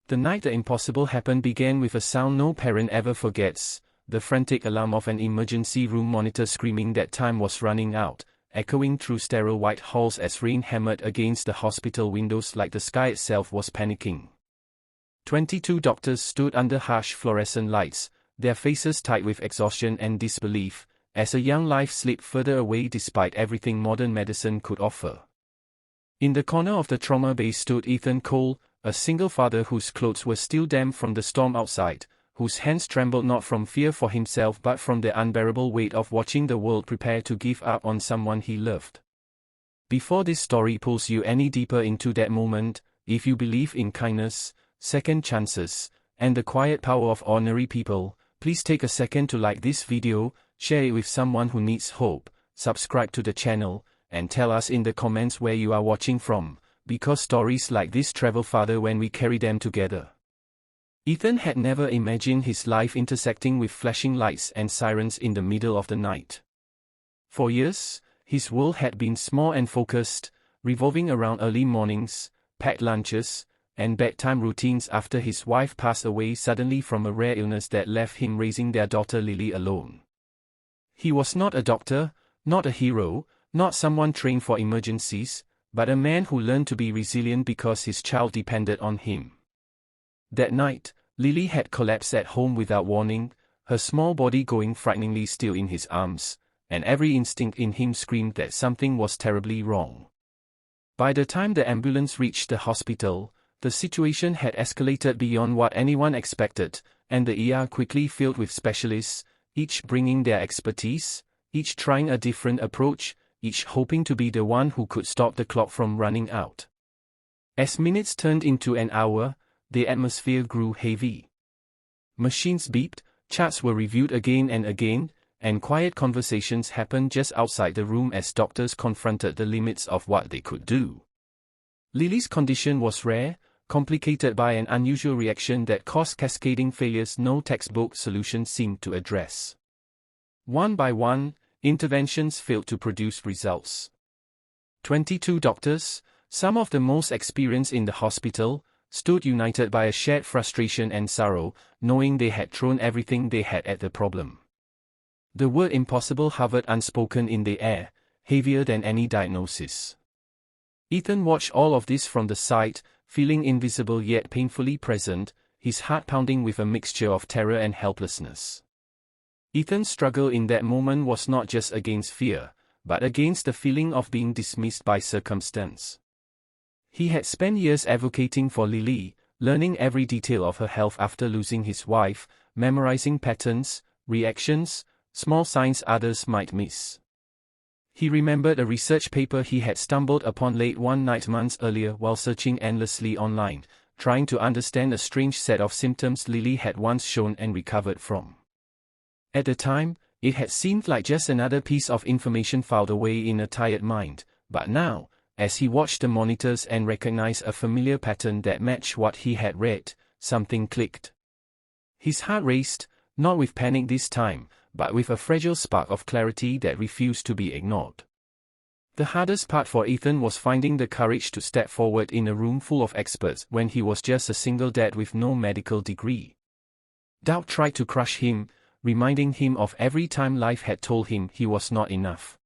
The night the impossible happened began with a sound no parent ever forgets, the frantic alarm of an emergency room monitor screaming that time was running out, echoing through sterile white halls as rain hammered against the hospital windows like the sky itself was panicking. 22 doctors stood under harsh fluorescent lights, their faces tight with exhaustion and disbelief, as a young life slipped further away despite everything modern medicine could offer. In the corner of the trauma bay stood Ethan Cole, a single father whose clothes were still damp from the storm outside, whose hands trembled not from fear for himself but from the unbearable weight of watching the world prepare to give up on someone he loved. Before this story pulls you any deeper into that moment, if you believe in kindness, second chances, and the quiet power of ordinary people, please take a second to like this video, share it with someone who needs hope, subscribe to the channel, and tell us in the comments where you are watching from, because stories like this travel farther when we carry them together. Ethan had never imagined his life intersecting with flashing lights and sirens in the middle of the night. For years, his world had been small and focused, revolving around early mornings, packed lunches, and bedtime routines after his wife passed away suddenly from a rare illness that left him raising their daughter Lily alone. He was not a doctor, not a hero, not someone trained for emergencies, but a man who learned to be resilient because his child depended on him. That night, Lily had collapsed at home without warning, her small body going frighteningly still in his arms, and every instinct in him screamed that something was terribly wrong. By the time the ambulance reached the hospital, the situation had escalated beyond what anyone expected, and the ER quickly filled with specialists, each bringing their expertise, each trying a different approach, each hoping to be the one who could stop the clock from running out. As minutes turned into an hour, the atmosphere grew heavy. Machines beeped, charts were reviewed again, and quiet conversations happened just outside the room as doctors confronted the limits of what they could do. Lily's condition was rare, complicated by an unusual reaction that caused cascading failures no textbook solution seemed to address. One by one, interventions failed to produce results. 22 doctors, some of the most experienced in the hospital, stood united by a shared frustration and sorrow, knowing they had thrown everything they had at the problem. The word impossible hovered unspoken in the air, heavier than any diagnosis. Ethan watched all of this from the side, feeling invisible yet painfully present, his heart pounding with a mixture of terror and helplessness. Ethan's struggle in that moment was not just against fear, but against the feeling of being dismissed by circumstance. He had spent years advocating for Lily, learning every detail of her health after losing his wife, memorizing patterns, reactions, small signs others might miss. He remembered a research paper he had stumbled upon late one night months earlier while searching endlessly online, trying to understand a strange set of symptoms Lily had once shown and recovered from. At the time, it had seemed like just another piece of information filed away in a tired mind, but now, as he watched the monitors and recognized a familiar pattern that matched what he had read, something clicked. His heart raced, not with panic this time, but with a fragile spark of clarity that refused to be ignored. The hardest part for Ethan was finding the courage to step forward in a room full of experts when he was just a single dad with no medical degree. Doubt tried to crush him, reminding him of every time life had told him he was not enough.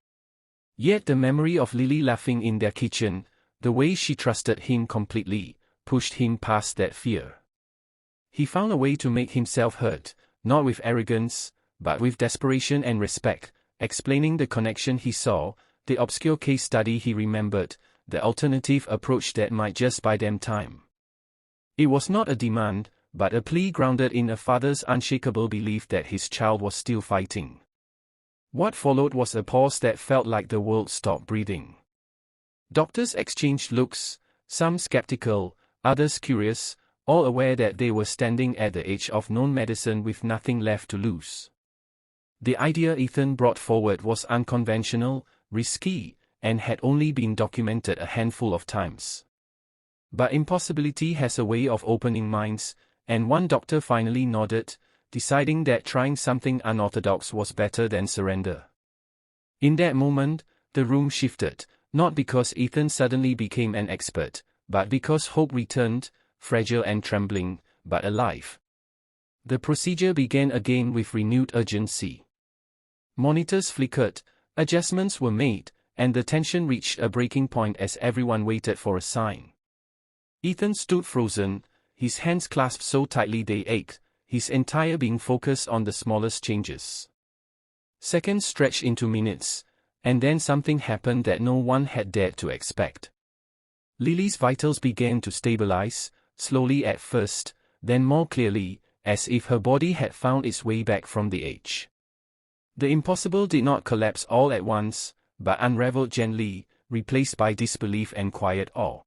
Yet the memory of Lily laughing in their kitchen, the way she trusted him completely, pushed him past that fear. He found a way to make himself heard, not with arrogance, but with desperation and respect, explaining the connection he saw, the obscure case study he remembered, the alternative approach that might just buy them time. It was not a demand, but a plea grounded in a father's unshakable belief that his child was still fighting. What followed was a pause that felt like the world stopped breathing. Doctors exchanged looks, some skeptical, others curious, all aware that they were standing at the edge of known medicine with nothing left to lose. The idea Ethan brought forward was unconventional, risky, and had only been documented a handful of times. But impossibility has a way of opening minds, and one doctor finally nodded, deciding that trying something unorthodox was better than surrender. In that moment, the room shifted, not because Ethan suddenly became an expert, but because hope returned, fragile and trembling, but alive. The procedure began again with renewed urgency. Monitors flickered, adjustments were made, and the tension reached a breaking point as everyone waited for a sign. Ethan stood frozen, his hands clasped so tightly they ached, his entire being focused on the smallest changes. Seconds stretched into minutes, and then something happened that no one had dared to expect. Lily's vitals began to stabilize, slowly at first, then more clearly, as if her body had found its way back from the edge. The impossible did not collapse all at once, but unraveled gently, replaced by disbelief and quiet awe.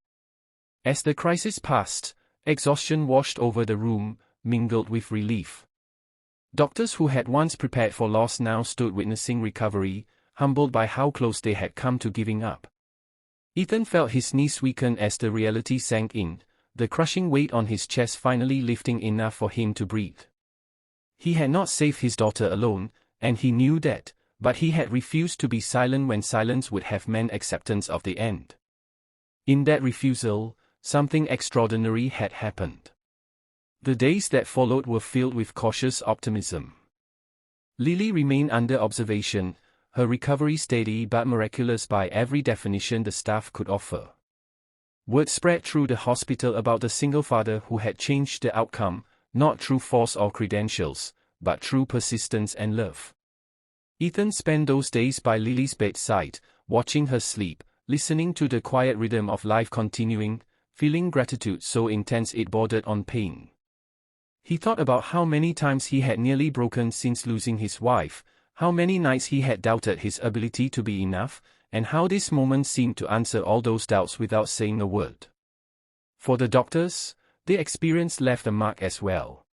As the crisis passed, exhaustion washed over the room, mingled with relief. Doctors who had once prepared for loss now stood witnessing recovery, humbled by how close they had come to giving up. Ethan felt his knees weaken as the reality sank in, the crushing weight on his chest finally lifting enough for him to breathe. He had not saved his daughter alone, and he knew that, but he had refused to be silent when silence would have meant acceptance of the end. In that refusal, something extraordinary had happened. The days that followed were filled with cautious optimism. Lily remained under observation, her recovery steady but miraculous by every definition the staff could offer. Word spread through the hospital about the single father who had changed the outcome, not through force or credentials, but through persistence and love. Ethan spent those days by Lily's bedside, watching her sleep, listening to the quiet rhythm of life continuing, feeling gratitude so intense it bordered on pain. He thought about how many times he had nearly broken since losing his wife, how many nights he had doubted his ability to be enough, and how this moment seemed to answer all those doubts without saying a word. For the doctors, the experience left a mark as well.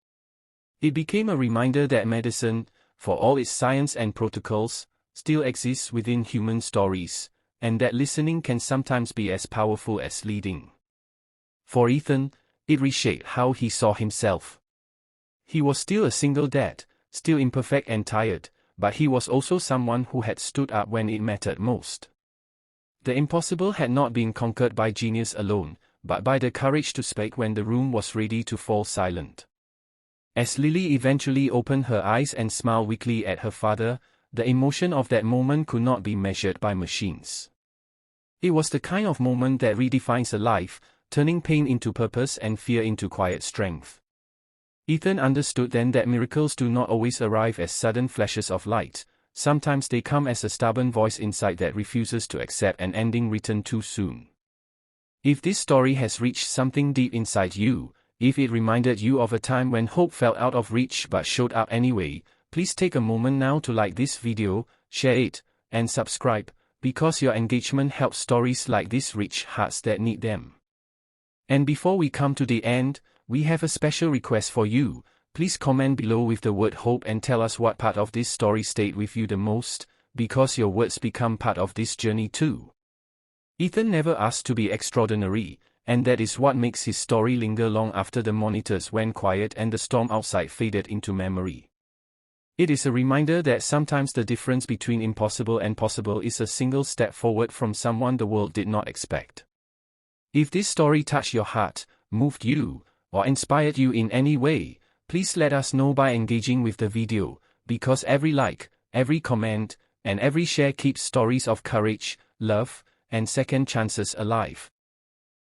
It became a reminder that medicine, for all its science and protocols, still exists within human stories, and that listening can sometimes be as powerful as leading. For Ethan, it reshaped how he saw himself. He was still a single dad, still imperfect and tired, but he was also someone who had stood up when it mattered most. The impossible had not been conquered by genius alone, but by the courage to speak when the room was ready to fall silent. As Lily eventually opened her eyes and smiled weakly at her father, the emotion of that moment could not be measured by machines. It was the kind of moment that redefines a life, turning pain into purpose and fear into quiet strength. Ethan understood then that miracles do not always arrive as sudden flashes of light, sometimes they come as a stubborn voice inside that refuses to accept an ending written too soon. If this story has reached something deep inside you, if it reminded you of a time when hope felt out of reach but showed up anyway, please take a moment now to like this video, share it, and subscribe, because your engagement helps stories like this reach hearts that need them. And before we come to the end, we have a special request for you. Please comment below with the word hope and tell us what part of this story stayed with you the most, because your words become part of this journey too. Ethan never asked to be extraordinary, and that is what makes his story linger long after the monitors went quiet and the storm outside faded into memory. It is a reminder that sometimes the difference between impossible and possible is a single step forward from someone the world did not expect. If this story touched your heart, moved you, or inspired you in any way, please let us know by engaging with the video, because every like, every comment, and every share keeps stories of courage, love, and second chances alive.